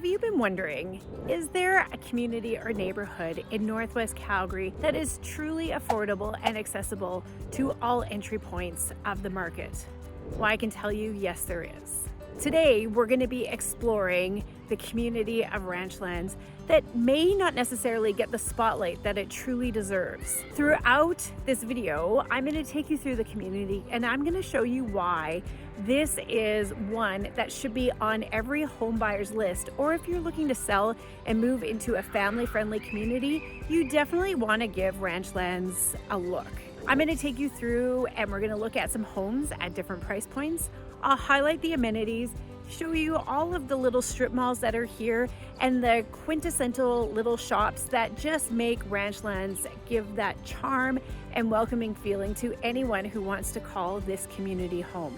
Have you been wondering, is there a community or neighborhood in Northwest Calgary that is truly affordable and accessible to all entry points of the market? Well, I can tell you, yes, there is. Today, we're going to be exploring the community of Ranchlands that may not necessarily get the spotlight that it truly deserves. Throughout this video, I'm going to take you through the community and I'm going to show you why this is one that should be on every home buyer's list, or if you're looking to sell and move into a family-friendly community, you definitely want to give Ranchlands a look. I'm going to take you through and we're going to look at some homes at different price points. I'll highlight the amenities, show you all of the little strip malls that are here and the quintessential little shops that just make Ranchlands give that charm and welcoming feeling to anyone who wants to call this community home.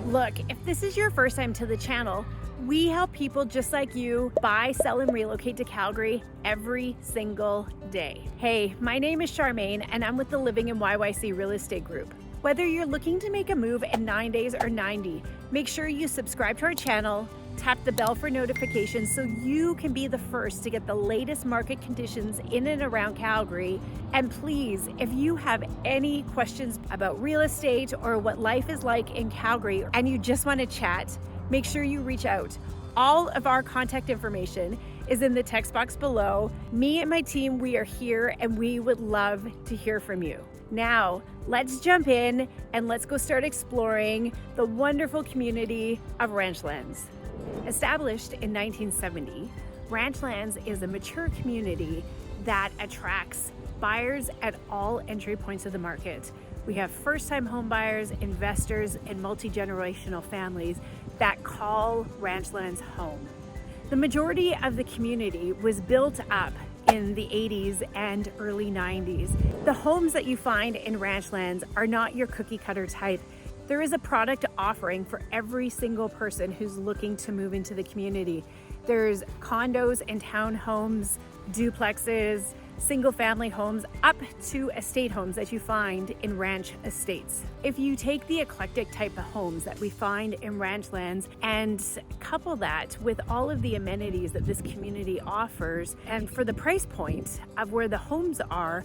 Look, if this is your first time to the channel, we help people just like you buy, sell, and relocate to Calgary every single day. Hey, my name is Charmaine and I'm with the Living in YYC Real Estate Group. Whether you're looking to make a move in 9 days or 90, make sure you subscribe to our channel, tap the bell for notifications so you can be the first to get the latest market conditions in and around Calgary. And please, if you have any questions about real estate or what life is like in Calgary and you just want to chat, make sure you reach out. All of our contact information is in the text box below. Me and my team, we are here and we would love to hear from you. Now, let's jump in and let's go start exploring the wonderful community of Ranchlands. Established in 1970, Ranchlands is a mature community that attracts buyers at all entry points of the market. We have first-time home buyers, investors, and multi-generational families that call Ranchlands home. The majority of the community was built up in the 80s and early 90s. The homes that you find in Ranchlands are not your cookie cutter type. There is a product offering for every single person who's looking to move into the community. There's condos and townhomes, duplexes, single family homes, up to estate homes that you find in ranch estates. If you take the eclectic type of homes that we find in Ranchlands and couple that with all of the amenities that this community offers, and for the price point of where the homes are,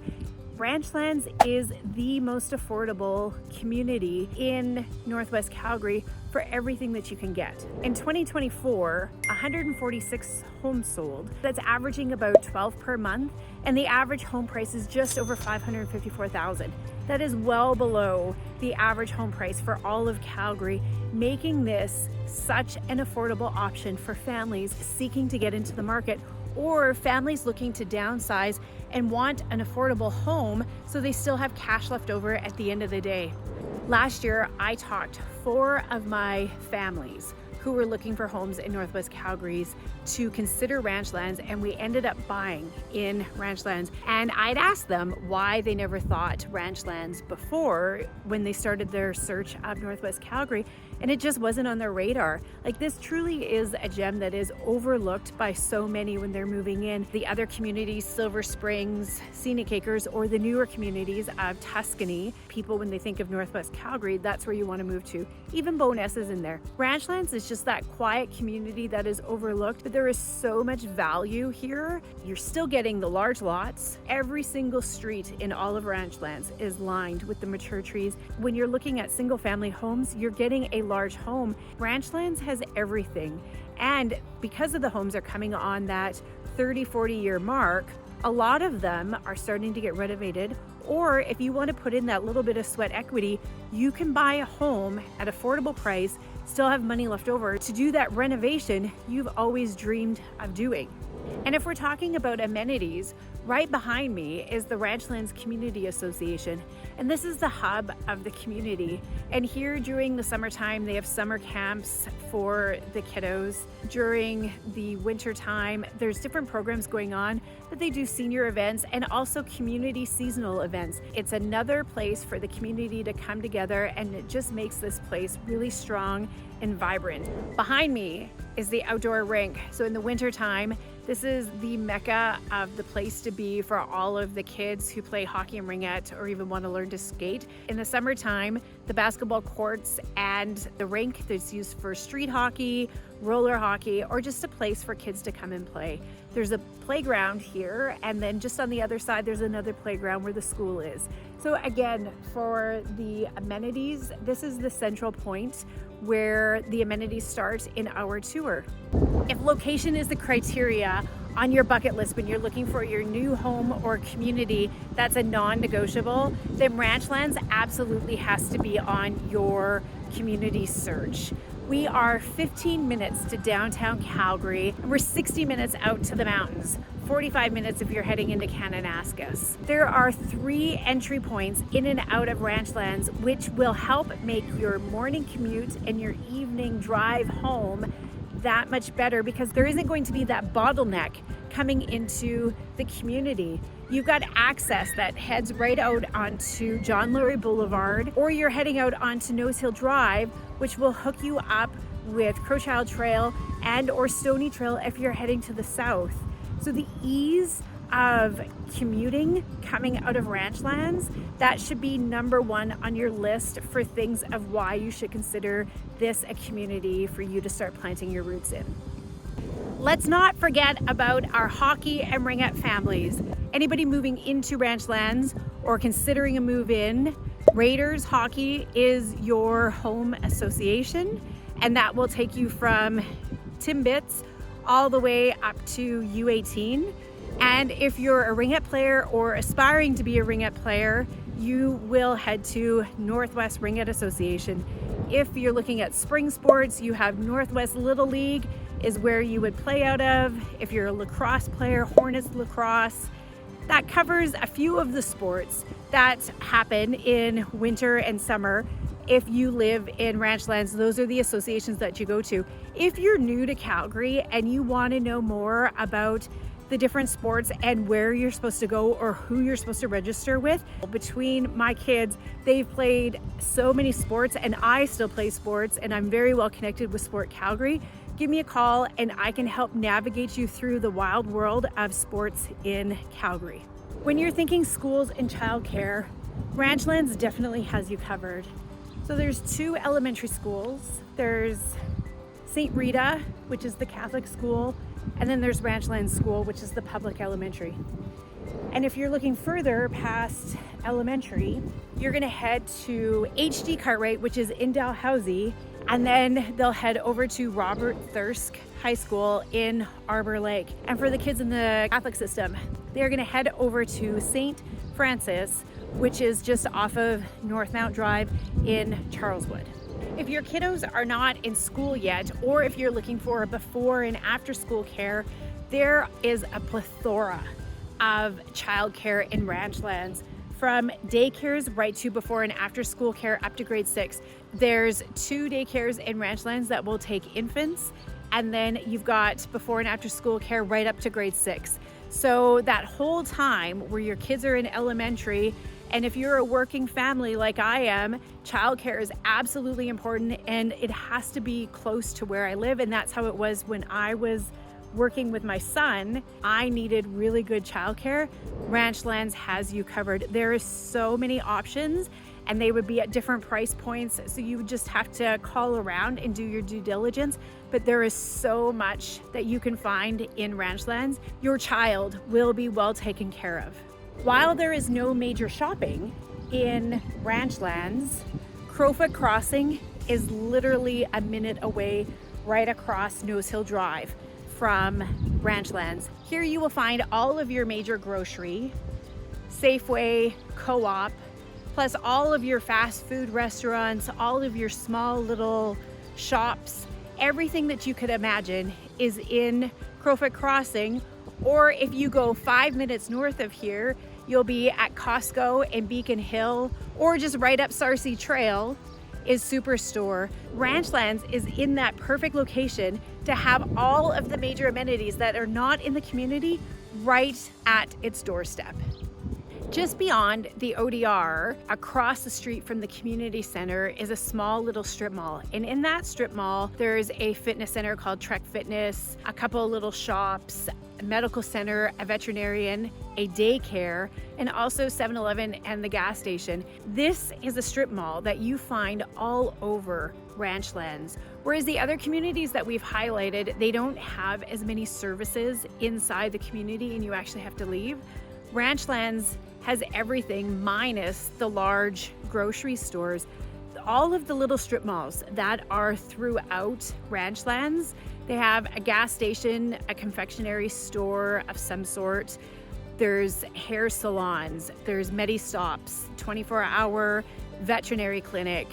Ranchlands is the most affordable community in Northwest Calgary for everything that you can get. In 2024, 146 homes sold. That's averaging about 12 per month, and the average home price is just over $554,000. That is well below the average home price for all of Calgary, making this such an affordable option for families seeking to get into the market, or families looking to downsize and want an affordable home so they still have cash left over at the end of the day. Last year, I talked 4 of my families who were looking for homes in Northwest Calgary to consider Ranchlands, and we ended up buying in Ranchlands. And I'd asked them why they never thought Ranchlands before when they started their search of Northwest Calgary, and it just wasn't on their radar. Like, this truly is a gem that is overlooked by so many when they're moving in. The other communities, Silver Springs, Scenic Acres, or the newer communities of Tuscany, people, when they think of Northwest Calgary, that's where you want to move to. Even Bowness is in there. Ranchlands is just that quiet community that is overlooked, but there is so much value here. You're still getting the large lots. Every single street in all of Ranchlands is lined with the mature trees. When you're looking at single family homes, you're getting a large home. Ranchlands has everything. And because of the homes are coming on that 30-40 year mark, a lot of them are starting to get renovated. Or if you want to put in that little bit of sweat equity, you can buy a home at affordable price, still have money left over to do that renovation you've always dreamed of doing. And if we're talking about amenities, right behind me is the Ranchlands Community Association, and this is the hub of the community. And here during the summertime, they have summer camps for the kiddos. During the winter time, there's different programs going on, but they do senior events and also community seasonal events. It's another place for the community to come together, and it just makes this place really strong and vibrant. Behind me is the outdoor rink. So in the winter time, this is the mecca of the place to be for all of the kids who play hockey and ringette or even want to learn to skate. In the summertime, the basketball courts and the rink that's used for street hockey, roller hockey, or just a place for kids to come and play. There's a playground here, and then just on the other side, there's another playground where the school is. So again, for the amenities, this is the central point where the amenities start in our tour. If location is the criteria on your bucket list when you're looking for your new home or community that's a non-negotiable, then Ranchlands absolutely has to be on your community search. We are 15 minutes to downtown Calgary, and we're 60 minutes out to the mountains, 45 minutes if you're heading into Kananaskis. There are 3 entry points in and out of Ranchlands, which will help make your morning commute and your evening drive home that much better, because there isn't going to be that bottleneck coming into the community. You've got access that heads right out onto John Lurie Boulevard, or you're heading out onto Nose Hill Drive, which will hook you up with Crowchild Trail and or Stony Trail if you're heading to the south. So the ease of commuting coming out of Ranchlands, that should be number 1 on your list for things of why you should consider this a community for you to start planting your roots in. Let's not forget about our hockey and ringette families. Anybody moving into Ranchlands or considering a move in, Raiders Hockey is your home association, and that will take you from Timbits all the way up to U18. And if you're a ringette player or aspiring to be a ringette player, you will head to Northwest Ringette Association. If you're looking at spring sports, you have Northwest Little League is where you would play out of. If you're a lacrosse player, Hornets Lacrosse. That covers a few of the sports that happen in winter and summer. If you live in Ranchlands, those are the associations that you go to. If you're new to Calgary and you want to know more about the different sports and where you're supposed to go or who you're supposed to register with, between my kids, they've played so many sports, and I still play sports, and I'm very well connected with Sport Calgary. Give me a call and I can help navigate you through the wild world of sports in Calgary. When you're thinking schools and childcare, Ranchlands definitely has you covered. So there's 2 elementary schools. There's St. Rita, which is the Catholic school, and then there's Ranchlands School, which is the public elementary. And if you're looking further past elementary, you're gonna head to HD Cartwright, which is in Dalhousie, and then they'll head over to Robert Thirsk High School in Arbor Lake. And for the kids in the Catholic system, they're gonna head over to St. Francis, which is just off of North Mount Drive in Charleswood. If your kiddos are not in school yet, or if you're looking for a before and after school care, there is a plethora of childcare in Ranchlands, from daycares right to before and after school care up to grade 6. There's 2 daycares in Ranchlands that will take infants, and then you've got before and after school care right up to grade 6. So that whole time where your kids are in elementary, and if you're a working family like I am, childcare is absolutely important, and it has to be close to where I live. And that's how it was when I was working with my son. I needed really good childcare. Ranchlands has you covered. There are so many options, and they would be at different price points. So you would just have to call around and do your due diligence. But there is so much that you can find in Ranchlands. Your child will be well taken care of. While there is no major shopping in Ranchlands, Crowfoot Crossing is literally a minute away, right across Nose Hill Drive from Ranchlands. Here you will find all of your major grocery, Safeway, Co-op, plus all of your fast food restaurants, all of your small little shops. Everything that you could imagine is in Crowfoot Crossing. Or if you go 5 minutes north of here, you'll be at Costco in Beacon Hill, or just right up Sarcee Trail is Superstore. Ranchlands is in that perfect location to have all of the major amenities that are not in the community right at its doorstep. Just beyond the ODR, across the street from the community center, is a small little strip mall. And in that strip mall, there's a fitness center called Trek Fitness, a couple of little shops, a medical center, a veterinarian, a daycare, and also 7-Eleven and the gas station. This is a strip mall that you find all over Ranchlands. Whereas the other communities that we've highlighted, they don't have as many services inside the community and you actually have to leave. Ranchlands has everything minus the large grocery stores. All of the little strip malls that are throughout Ranchlands, they have a gas station, a confectionery store of some sort. There's hair salons, there's Medi-Stops, 24-hour veterinary clinic.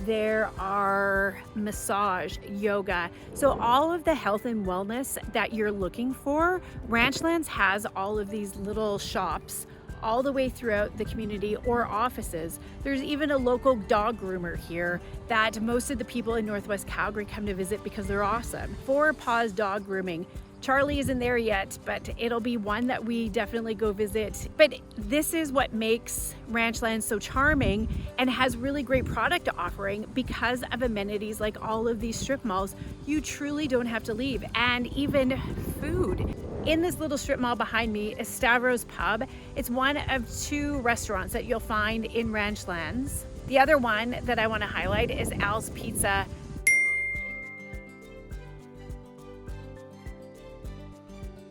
There are massage, yoga. So all of the health and wellness that you're looking for, Ranchlands has all of these little shops all the way throughout the community or offices. There's even a local dog groomer here that most of the people in Northwest Calgary come to visit because they're awesome. 4 Paws Dog Grooming. Charlie isn't there yet, but it'll be one that we definitely go visit. But this is what makes Ranchlands so charming and has really great product offering because of amenities like all of these strip malls. You truly don't have to leave. And even food. In this little strip mall behind me is Stavros Pub. It's one of 2 restaurants that you'll find in Ranchlands. The other one that I want to highlight is Al's Pizza.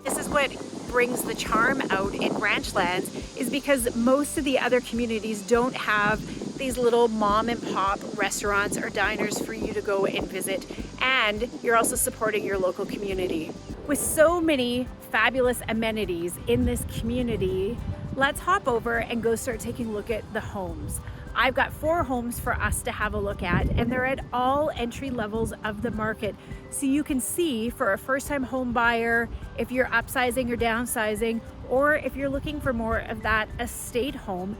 This is what brings the charm out in Ranchlands, is because most of the other communities don't have these little mom and pop restaurants or diners for you to go and visit. And you're also supporting your local community. With so many fabulous amenities in this community, let's hop over and go start taking a look at the homes. I've got 4 homes for us to have a look at, and they're at all entry levels of the market. So you can see for a first-time home buyer, if you're upsizing or downsizing, or if you're looking for more of that estate home.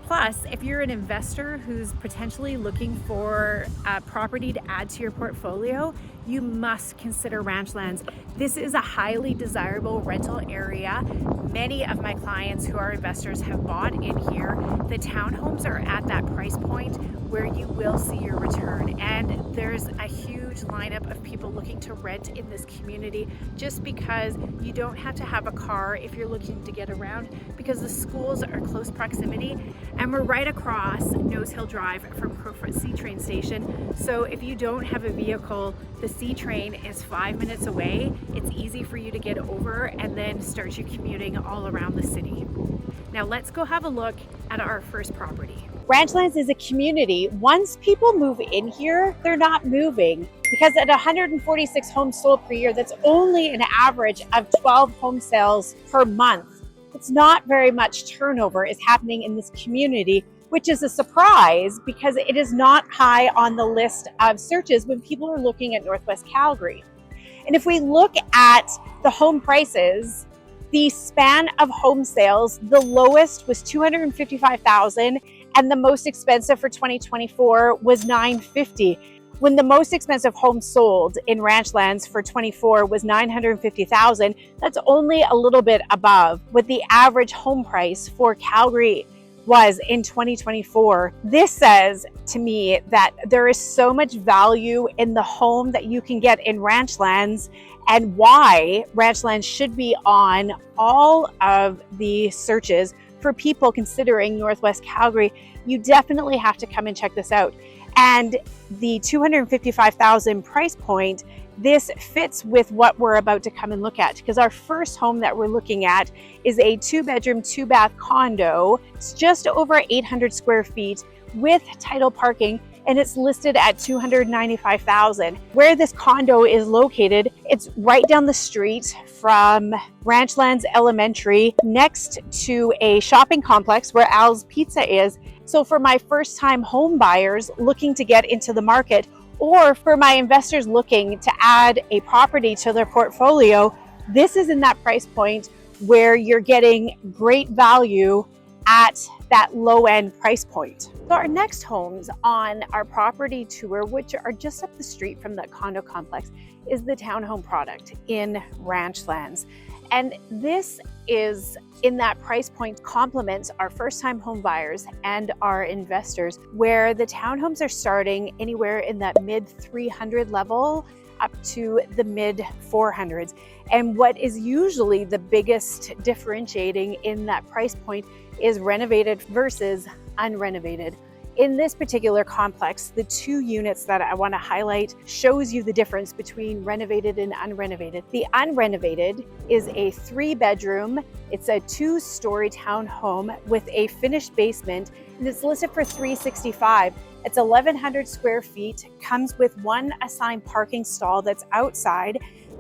Plus, if you're an investor who's potentially looking for a property to add to your portfolio, you must consider Ranchlands. This is a highly desirable rental area. Many of my clients who are investors have bought in here. The townhomes are at that price point where you will see your return. And there's a huge lineup of people looking to rent in this community just because you don't have to have a car if you're looking to get around, because the schools are close proximity and we're right across Nose Hill Drive from Crowfoot C train station. So if you don't have a vehicle, the C train is 5 minutes away. It's easy for you to get over and then start your commuting all around the city. Now let's go have a look at our first property. Ranchlands is a community. Once people move in here, they're not moving, because at 146 homes sold per year, that's only an average of 12 home sales per month. It's not very much turnover is happening in this community, which is a surprise because it is not high on the list of searches when people are looking at Northwest Calgary. And if we look at the home prices, the span of home sales, the lowest was $255,000 and the most expensive for 2024 was $950,000. When the most expensive home sold in Ranchlands for 24 was $950,000, that's only a little bit above what the average home price for Calgary was in 2024. This says to me that there is so much value in the home that you can get in Ranchlands, and why Ranchlands should be on all of the searches for people considering Northwest Calgary. You definitely have to come and check this out. And the $255,000 price point, this fits with what we're about to come and look at, because our first home that we're looking at is a 2-bedroom, 2-bath condo. It's just over 800 square feet with title parking, and it's listed at $295,000. Where this condo is located, it's right down the street from Ranchlands Elementary, next to a shopping complex where Al's Pizza is. So for my first-time home buyers looking to get into the market, or for my investors looking to add a property to their portfolio, this is in that price point where you're getting great value at that low-end price point. So our next homes on our property tour, which are just up the street from the condo complex, is the townhome product in Ranchlands. And this is in that price point complements our first-time home buyers and our investors, where the townhomes are starting anywhere in that mid 300 level up to the mid 400s. And what is usually the biggest differentiating in that price point is renovated versus unrenovated. In this particular complex, the two units that I want to highlight shows you the difference between renovated and unrenovated. The unrenovated is a 3-bedroom, it's a 2-story townhome with a finished basement, and it's listed for $365. It's 1,100 square feet, comes with 1 assigned parking stall that's outside.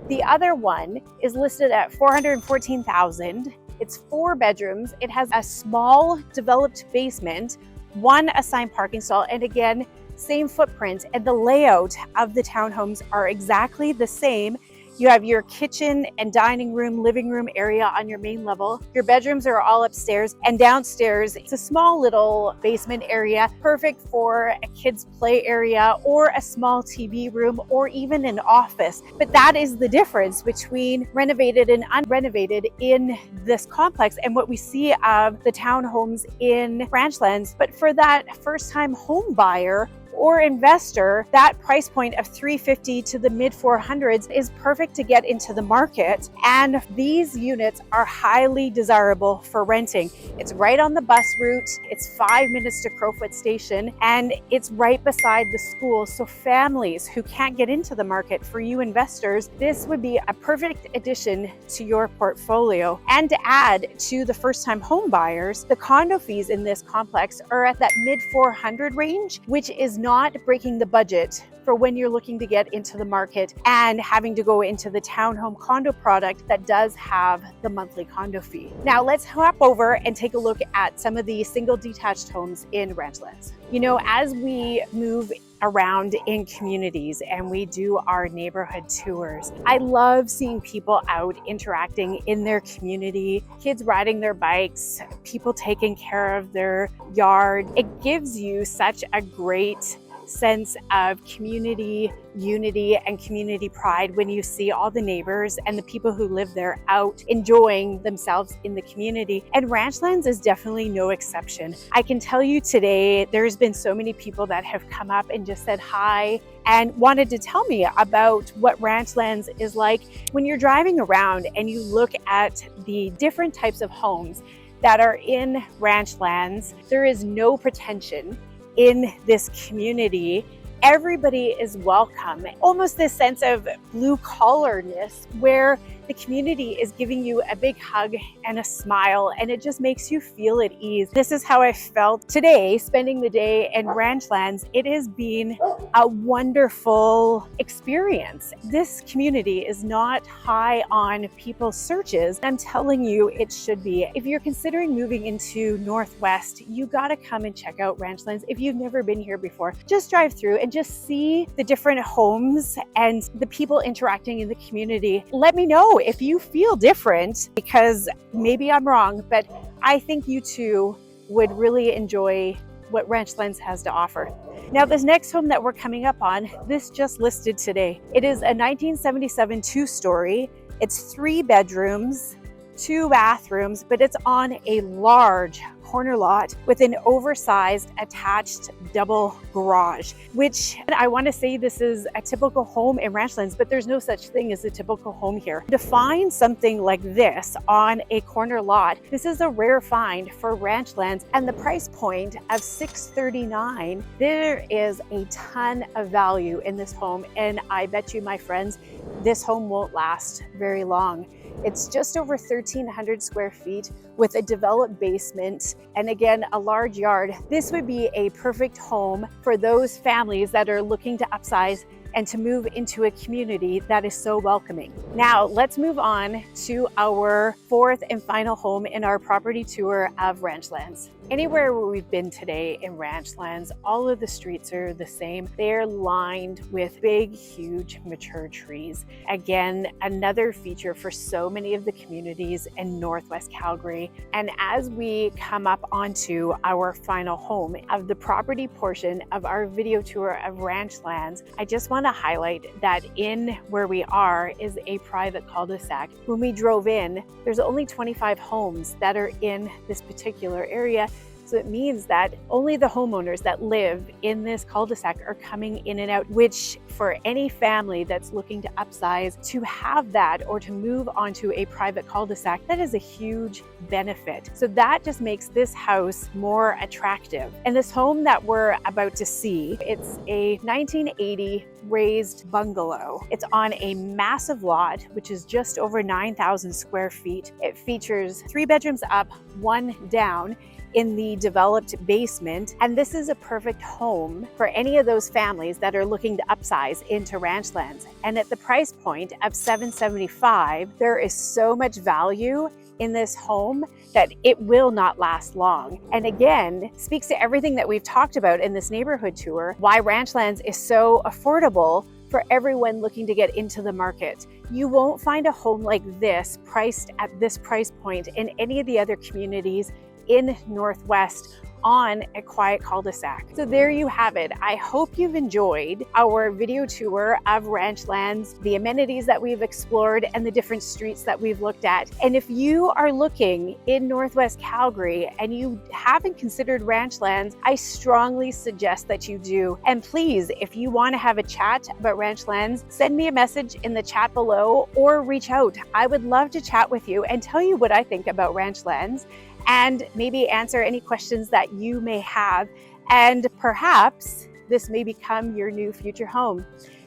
The other one is listed at $414,000. It's 4 bedrooms. It has a small developed basement, 1 assigned parking stall, and again, same footprint, and the layout of the townhomes are exactly the same. You have your kitchen and dining room, living room area on your main level. Your bedrooms are all upstairs, and downstairs, it's a small little basement area, perfect for a kid's play area or a small TV room or even an office. But that is the difference between renovated and unrenovated in this complex and what we see of the townhomes in Ranchlands. But for that first-time home buyer or investor, that price point of $350 to the mid 400s is perfect to get into the market. And these units are highly desirable for renting. It's right on the bus route. It's 5 minutes to Crowfoot Station, and it's right beside the school. So families who can't get into the market, for you investors, this would be a perfect addition to your portfolio. And to add to the first-time home buyers, the condo fees in this complex are at that mid 400 range, which is not breaking the budget for when you're looking to get into the market and having to go into the townhome condo product that does have the monthly condo fee. Now let's hop over and take a look at some of the single detached homes in Ranchlands. You know, as we move around in communities and we do our neighborhood tours, I love seeing people out interacting in their community, kids riding their bikes, people taking care of their yard. It gives you such a great sense of community unity and community pride when you see all the neighbors and the people who live there out enjoying themselves in the community. And Ranchlands is definitely no exception. I can tell you today, there's been so many people that have come up and just said hi and wanted to tell me about what Ranchlands is like. When you're driving around and you look at the different types of homes that are in Ranchlands, there is no pretension in this community. Everybody is welcome. Almost this sense of blue collarness where the community is giving you a big hug and a smile, and it just makes you feel at ease. This is how I felt today, spending the day in Ranchlands. It has been a wonderful experience. This community is not high on people's searches. I'm telling you, it should be. If you're considering moving into Northwest, you gotta come and check out Ranchlands. If you've never been here before, just drive through and just see the different homes and the people interacting in the community. Let me know if you feel different, because maybe I'm wrong, but I think you too would really enjoy what Ranchlands has to offer. Now, this next home that we're coming up on, this just listed today. It is a 1977 2-story. It's 3 bedrooms, 2 bathrooms, but it's on a large corner lot with an oversized attached double garage, which I want to say this is a typical home in Ranchlands, but there's no such thing as a typical home here. To find something like this on a corner lot, this is a rare find for Ranchlands, and the price point of $639, there is a ton of value in this home, and I bet you, my friends, this home won't last very long. It's just over 1,300 square feet with a developed basement and again, a large yard. This would be a perfect home for those families that are looking to upsize and to move into a community that is so welcoming. Now, let's move on to our 4th and final home in our property tour of Ranchlands. Anywhere where we've been today in Ranchlands, all of the streets are the same. They're lined with big, huge, mature trees. Again, another feature for so many of the communities in Northwest Calgary. And as we come up onto our final home of the property portion of our video tour of Ranchlands, I just want to highlight that in where we are is a private cul-de-sac. When we drove in, there's only 25 homes that are in this particular area. So it means that only the homeowners that live in this cul-de-sac are coming in and out, which for any family that's looking to upsize, to have that or to move onto a private cul-de-sac, that is a huge benefit. So that just makes this house more attractive. And this home that we're about to see, it's a 1980 raised bungalow. It's on a massive lot, which is just over 9,000 square feet. It features 3 bedrooms up, 1 down, in the developed basement. And this is a perfect home for any of those families that are looking to upsize into Ranchlands. And at the price point of $775, there is so much value in this home that it will not last long. And again, speaks to everything that we've talked about in this neighborhood tour, why Ranchlands is so affordable for everyone looking to get into the market. You won't find a home like this priced at this price point in any of the other communities in Northwest on a quiet cul-de-sac. So there you have it. I hope you've enjoyed our video tour of Ranchlands, the amenities that we've explored and the different streets that we've looked at. And if you are looking in Northwest Calgary and you haven't considered Ranchlands, I strongly suggest that you do. And please, if you want to have a chat about Ranchlands, send me a message in the chat below or reach out. I would love to chat with you and tell you what I think about Ranchlands, and maybe answer any questions that you may have. And perhaps this may become your new future home.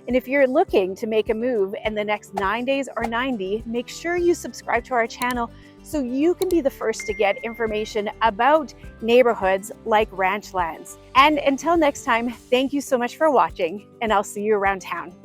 And if you're looking to make a move in the next 9 days or 90, make sure you subscribe to our channel so you can be the first to get information about neighborhoods like Ranchlands. And until next time, thank you so much for watching, and I'll see you around town.